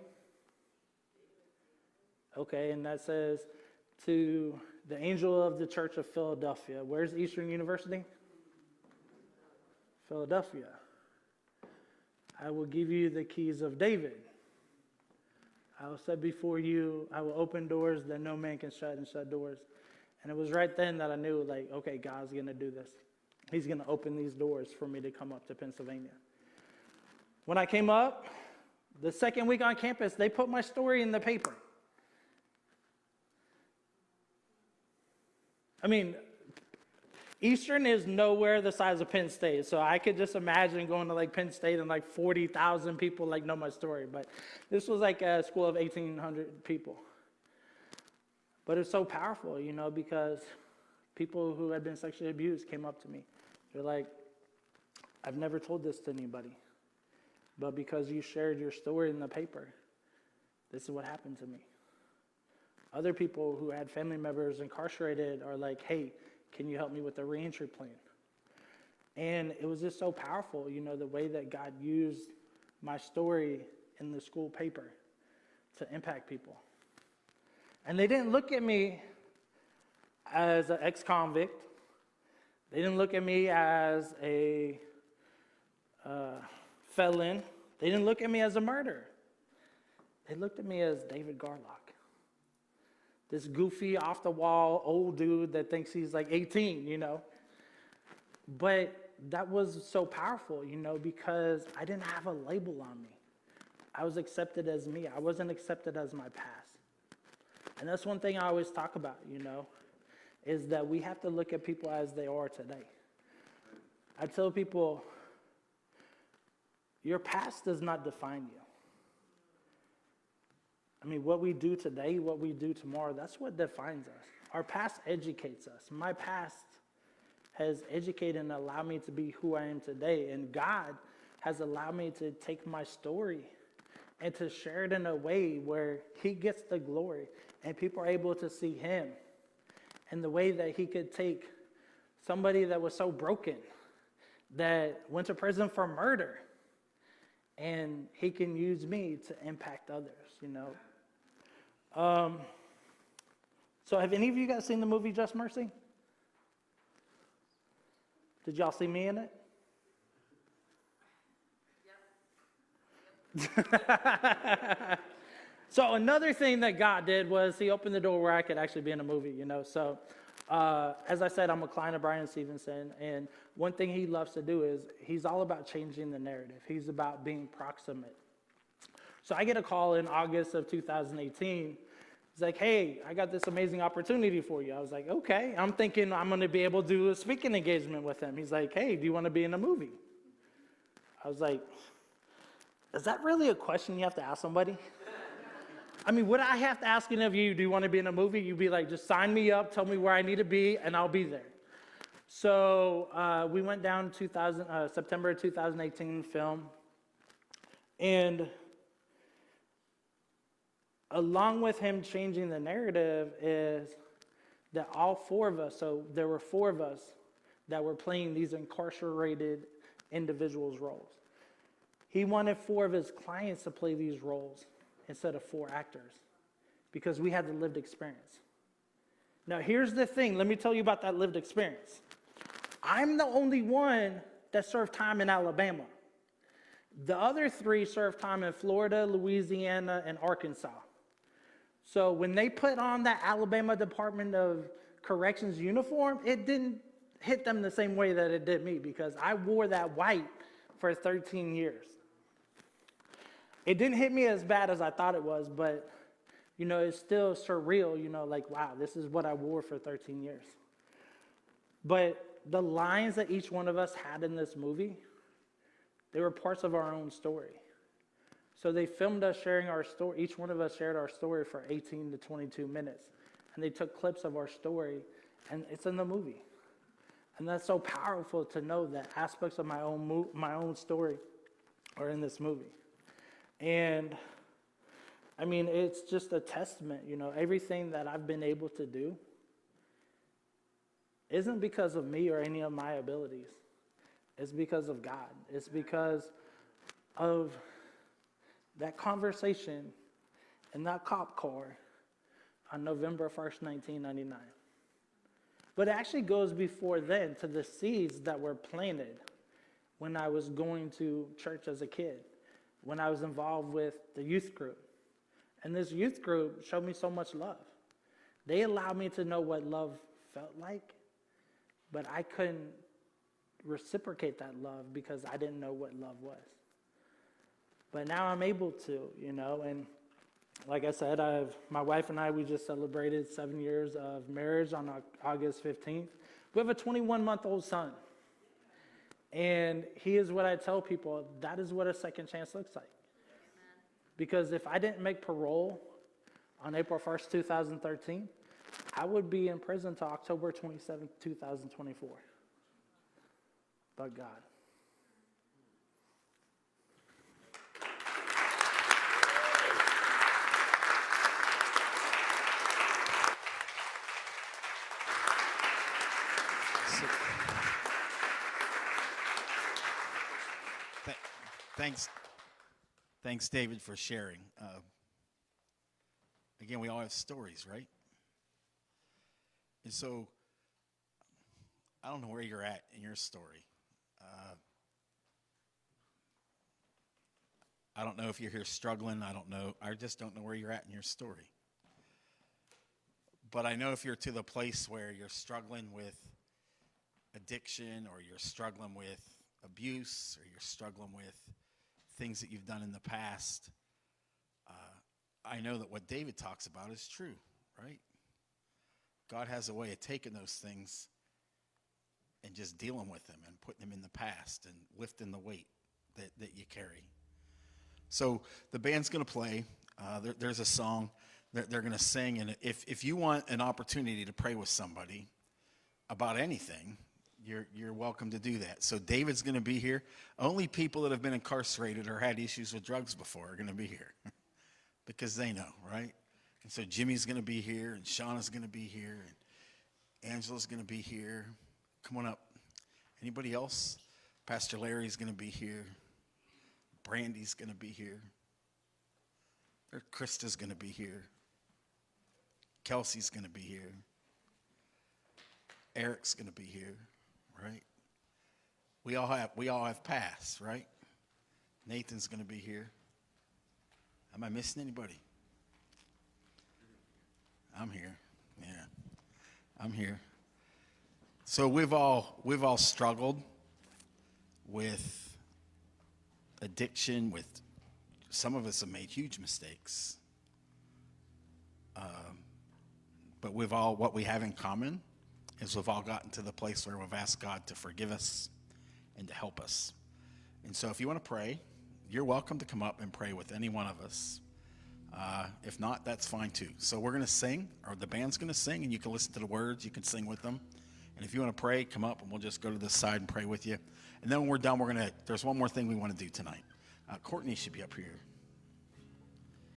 Okay, and that says, to the angel of the church of Philadelphia. Where's Eastern University? Philadelphia. I will give you the keys of David. I will set before you, I will open doors that no man can shut, and shut doors. And it was right then that I knew, like, okay, God's going to do this. He's going to open these doors for me to come up to Pennsylvania. When I came up, the second week on campus, they put my story in the paper. I mean, Eastern is nowhere the size of Penn State, so I could just imagine going to like Penn State and like 40,000 people like know my story. But this was like a school of 1,800 people. But it's so powerful, because people who had been sexually abused came up to me. They're like, I've never told this to anybody, but because you shared your story in the paper, this is what happened to me. Other people who had family members incarcerated are like, hey, can you help me with the reentry plan? And it was just so powerful, the way that God used my story in the school paper to impact people. And they didn't look at me as an ex-convict. They didn't look at me as a felon. They didn't look at me as a murderer. They looked at me as David Garlock, this goofy, off-the-wall old dude that thinks he's like 18, But that was so powerful, because I didn't have a label on me. I was accepted as me. I wasn't accepted as my past. And that's one thing I always talk about, is that we have to look at people as they are today. I tell people, your past does not define you. I mean, what we do today, what we do tomorrow, that's what defines us. Our past educates us. My past has educated and allowed me to be who I am today. And God has allowed me to take my story and to share it in a way where he gets the glory and people are able to see him. And the way that he could take somebody that was so broken, that went to prison for murder, and he can use me to impact others, So have any of you guys seen the movie Just Mercy? Did y'all see me in it? So another thing that God did was he opened the door where I could actually be in a movie, So as I said, I'm a client of Brian Stevenson, and one thing he loves to do is he's all about changing the narrative. He's about being proximate. So I get a call in August of 2018. He's like, hey, I got this amazing opportunity for you. I was like, okay. I'm thinking I'm going to be able to do a speaking engagement with him. He's like, hey, do you want to be in a movie? I was like, is that really a question you have to ask somebody? I mean, would I have to ask any of you, do you want to be in a movie? You'd be like, just sign me up, tell me where I need to be, and I'll be there. So we went down September 2018 film. And along with him changing the narrative is that all four of us, so there were four of us that were playing these incarcerated individuals' roles. He wanted four of his clients to play these roles instead of four actors because we had the lived experience. Now, here's the thing. Let me tell you about that lived experience. I'm the only one that served time in Alabama. The other three served time in Florida, Louisiana, and Arkansas. So when they put on that Alabama Department of Corrections uniform, it didn't hit them the same way that it did me because I wore that white for 13 years. It didn't hit me as bad as I thought it was, but, it's still surreal, like, wow, this is what I wore for 13 years. But the lines that each one of us had in this movie, they were parts of our own story. So they filmed us sharing our story. Each one of us shared our story for 18 to 22 minutes. And they took clips of our story, and it's in the movie. And that's so powerful to know that aspects of my own story are in this movie. And, I mean, it's just a testament, everything that I've been able to do isn't because of me or any of my abilities. It's because of God. It's because of that conversation in that cop car on November 1st, 1999. But it actually goes before then to the seeds that were planted when I was going to church as a kid, when I was involved with the youth group. And this youth group showed me so much love. They allowed me to know what love felt like, but I couldn't reciprocate that love because I didn't know what love was. But now I'm able to, and like I said, my wife and I, we just celebrated 7 years of marriage on August 15th. We have a 21-month-old son. And he is what I tell people, that is what a second chance looks like. Because if I didn't make parole on April 1st, 2013, I would be in prison till October 27th, 2024. But God. Thanks, David, for sharing. Again, we all have stories, right? And so, I don't know where you're at in your story. I don't know if you're here struggling. I don't know. I just don't know where you're at in your story. But I know if you're to the place where you're struggling with addiction, or you're struggling with abuse, or you're struggling with things that you've done in the past, I know that what David talks about is true, right? God has a way of taking those things and just dealing with them and putting them in the past and lifting the weight that you carry. So the band's going to play. There's a song that they're going to sing. And if you want an opportunity to pray with somebody about anything, you're welcome to do that. So David's going to be here. Only people that have been incarcerated or had issues with drugs before are going to be here because they know, right? And so Jimmy's going to be here, and Shauna's going to be here, and Angela's going to be here. Come on up. Anybody else? Pastor Larry's going to be here. Brandy's going to be here. Krista's going to be here. Kelsey's going to be here. Eric's going to be here, right? We all have paths, right? Nathan's going to be here. Am I missing anybody? I'm here. Yeah, I'm here. So we've all struggled with addiction. With some of us have made huge mistakes, but what we have in common is we've all gotten to the place where we've asked God to forgive us and to help us. And so if you want to pray, you're welcome to come up and pray with any one of us. If not, that's fine too. So we're going to sing, or the band's going to sing, and you can listen to the words. You can sing with them. And if you want to pray, come up, and we'll just go to this side and pray with you. And then when we're done, there's one more thing we want to do tonight. Courtney should be up here.